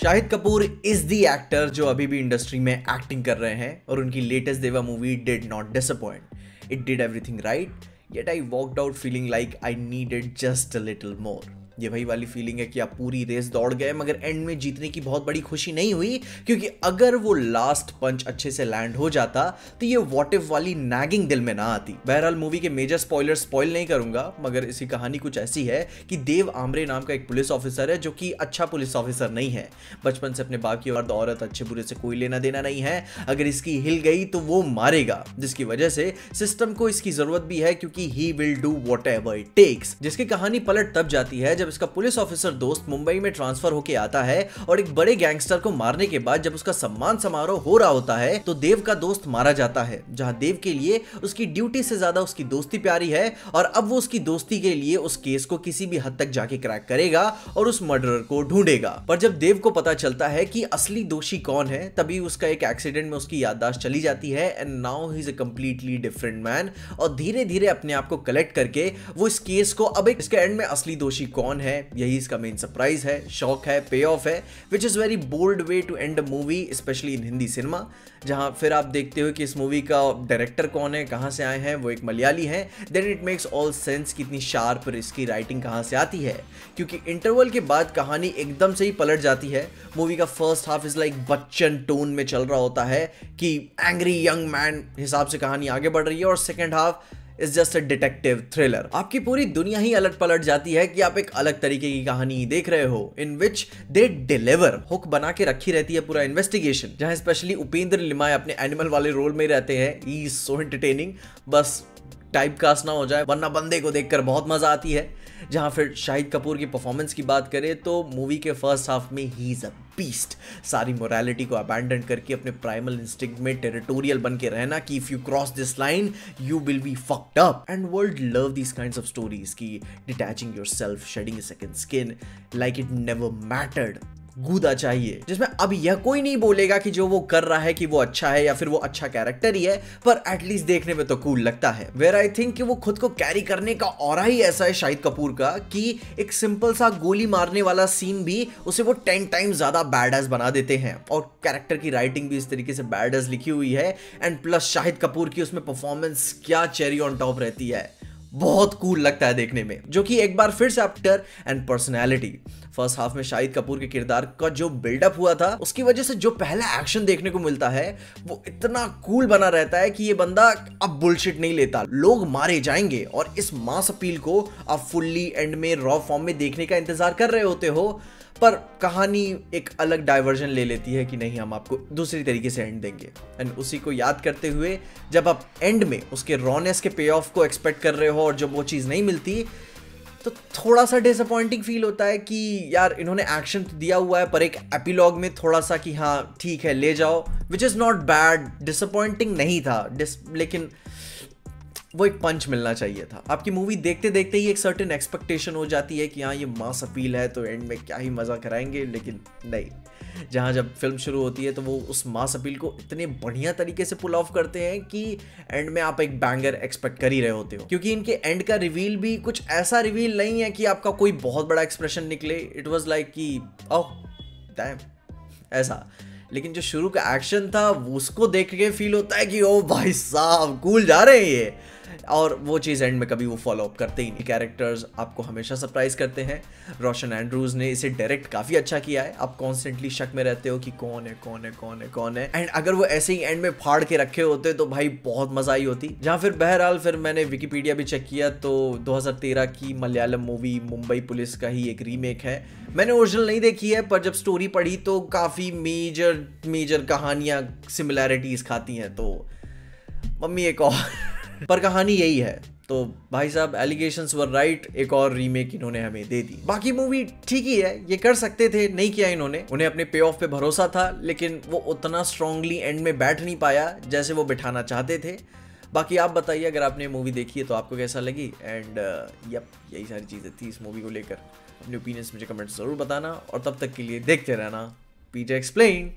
Shahid Kapoor is the actor जो अभी भी इंडस्ट्री में एक्टिंग कर रहे हैं और उनकी लेटेस्ट देवा movie did not disappoint. It did everything right, yet I walked out feeling like I needed just a little more. ये वही वाली फीलिंग है कि आप पूरी रेस दौड़ गए मगर एंड में जीतने की बहुत बड़ी खुशी नहीं हुई, क्योंकि अगर वो लास्ट पंच अच्छे से लैंड हो जाता तो ये व्हाट इफ वाली नैगिंग दिल में ना आती. बहरहाल मूवी के मेजर स्पॉइल नहीं करूंगा, मगर इसी कहानी कुछ ऐसी है कि देव आमरे नाम का एक पुलिस ऑफिसर है जो कि अच्छा पुलिस ऑफिसर नहीं है. बचपन से अपने बाकी औरत अच्छे बुरे से कोई लेना देना नहीं है. अगर इसकी हिल गई तो वो मारेगा, जिसकी वजह से सिस्टम को इसकी जरूरत भी है, क्योंकि he will do whatever it takes. जिसकी कहानी पलट तब जाती है जब इसका पुलिस ऑफिसर दोस्त मुंबई में ट्रांसफर होके आता है और एक बड़े गैंगस्टर को मारने के बाद जब उसका सम्मान समारोह हो रहा होता है तो देव का दोस्त मारा जाता है, जहां देव के लिए उसकी ड्यूटी से ज्यादा उसकी दोस्ती प्यारी है और अब वो उसकी दोस्ती के लिए उस केस को किसी भी हद तक जाके क्रैक करेगा और उस मर्डरर को ढूंढेगा. पर जब देव को पता चलता है कि असली दोषी कौन है, तभी उसका एक एक्सीडेंट में उसकी याददाश्त चली जाती है and now he is a completely different man. और धीरे धीरे अपने आप को कलेक्ट करके वो इस केस को अब इसके एंड में असली दोषी कौन है, यही इसका मेन सरप्राइज है, शॉक है, पे ऑफ है, which is very bold way to end a movie, specially in Hindi cinema. जहां फिर आप देखते हो कि इस मूवी का डायरेक्टर कौन है, कहां से आए हैं, वो एक मलयाली है. Then it makes all sense कि इतनी शार्प इसकी राइटिंग कहां से आती है, क्योंकि इंटरवल के बाद कहानी एकदम से ही पलट जाती है. मूवी का first half is like Bachchan tone में चल रहा होता है कि एंग्री यंग मैन हिसाब से कहानी आगे बढ़ रही है, और second half is just a detective thriller. आपकी पूरी दुनिया ही अलट पलट जाती है कि आप एक अलग तरीके की कहानी देख रहे हो, इन विच दे डिलीवर. हुक बना के रखी रहती है पूरा इन्वेस्टिगेशन, जहां स्पेशली उपेंद्र लिमाय अपने एनिमल वाले रोल में रहते हैं. ही इज सो एंटरटेनिंग, बस टाइप कास्ट ना हो जाए, वरना बंदे को देखकर बहुत मजा आती है. जहां फिर शाहिद कपूर की परफॉर्मेंस की बात करें तो मूवी के फर्स्ट हाफ में ही इज अ बीस्ट. सारी मोरालिटी को अबैंडन करके अपने प्राइमल इंस्टिंक्ट में टेरिटोरियल बन के रहना कि if you cross this line you will be fucked up. And world love this kinds of stories की detaching yourself, shedding a second skin like it never mattered. गूदा चाहिए जिसमें अब यह कोई नहीं बोलेगा कि जो वो कर रहा है कि वो अच्छा है या फिर वो अच्छा कैरेक्टर ही है, पर एटलीस्ट देखने में तो कूल लगता है. वेयर आई थिंक कि वो खुद को कैरी करने का ऑरा ही ऐसा है शाहिद कपूर का कि एक सिंपल सा गोली मारने वाला सीन भी उसे वो 10 टाइम्स ज्यादा बैडएस बना देते हैं. और कैरेक्टर की राइटिंग भी इस तरीके से बैडएस लिखी हुई है, एंड प्लस शाहिद कपूर की उसमें परफॉर्मेंस क्या चेरी ऑन टॉप रहती है. बहुत कूल लगता है देखने में, जो कि एक बार फिर से actor and personality. First half में शाहिद कपूर के किरदार का जो बिल्डअप हुआ था उसकी वजह से जो पहला एक्शन देखने को मिलता है वो इतना कूल बना रहता है कि ये बंदा अब बुलशिट नहीं लेता, लोग मारे जाएंगे. और इस मास अपील को आप फुल्ली एंड में रॉ फॉर्म में देखने का इंतजार कर रहे होते हो, पर कहानी एक अलग डाइवर्जन ले लेती है कि नहीं, हम आपको दूसरी तरीके से एंड देंगे. एंड उसी को याद करते हुए जब आप एंड में उसके रॉनेस के पे ऑफ को एक्सपेक्ट कर रहे हो और जब वो चीज़ नहीं मिलती तो थोड़ा सा डिसअपॉइंटिंग फील होता है कि यार इन्होंने एक्शन तो दिया हुआ है पर एक एपिलॉग में थोड़ा सा कि हाँ ठीक है ले जाओ, which is not bad. Disappointing नहीं था, लेकिन वो एक पंच मिलना चाहिए था. आपकी मूवी देखते देखते ही एक सर्टेन एक्सपेक्टेशन हो जाती है कि हाँ ये मास अपील है तो एंड में क्या ही मज़ा कराएंगे, लेकिन नहीं. जहाँ जब फिल्म शुरू होती है तो वो उस मास अपील को इतने बढ़िया तरीके से पुल ऑफ करते हैं कि एंड में आप एक बैंगर एक्सपेक्ट कर ही रहे होते हो, क्योंकि इनके एंड का रिवील भी कुछ ऐसा रिवील नहीं है कि आपका कोई बहुत बड़ा एक्सप्रेशन निकले. इट वाज लाइक कि ओह डैम ऐसा, लेकिन जो शुरू का एक्शन था उसको देख के फील होता है कि ओ भाई साहब कूल जा रहे हैं ये. और वो चीज़ एंड में कभी वो फॉलो अप करते ही नहीं. कैरेक्टर्स आपको हमेशा सरप्राइज करते हैं. रोशन एंड्रूज ने इसे डायरेक्ट काफ़ी अच्छा किया है. आप कॉन्स्टेंटली शक में रहते हो कि कौन है कौन है कौन है कौन है, एंड अगर वो ऐसे ही एंड में फाड़ के रखे होते तो भाई बहुत मज़ा आई होती. जहाँ फिर बहरहाल फिर मैंने विकीपीडिया भी चेक किया तो 2013 की मलयालम मूवी मुंबई पुलिस का ही एक रीमेक है. मैंने ओरिजिनल नहीं देखी है, पर जब स्टोरी पढ़ी तो काफ़ी मेजर कहानियाँ सिमिलैरिटीज़ खाती हैं, तो मम्मी एक और पर कहानी यही है. तो भाई साहब एलिगेशंस वर राइट, एक और रीमेक इन्होंने हमें दे दी. बाकी मूवी ठीक ही है, ये कर सकते थे, नहीं किया इन्होंने. उन्हें अपने पे ऑफ पे भरोसा था, लेकिन वो उतना स्ट्रांगली एंड में बैठ नहीं पाया जैसे वो बिठाना चाहते थे. बाकी आप बताइए अगर आपने मूवी देखी है तो आपको कैसा लगी. एंड यही सारी चीज़ें थी इस मूवी को लेकर. अपने ओपिनियंस मुझे कमेंट्स ज़रूर बताना, और तब तक के लिए देखते रहना पीजे एक्सप्लेन.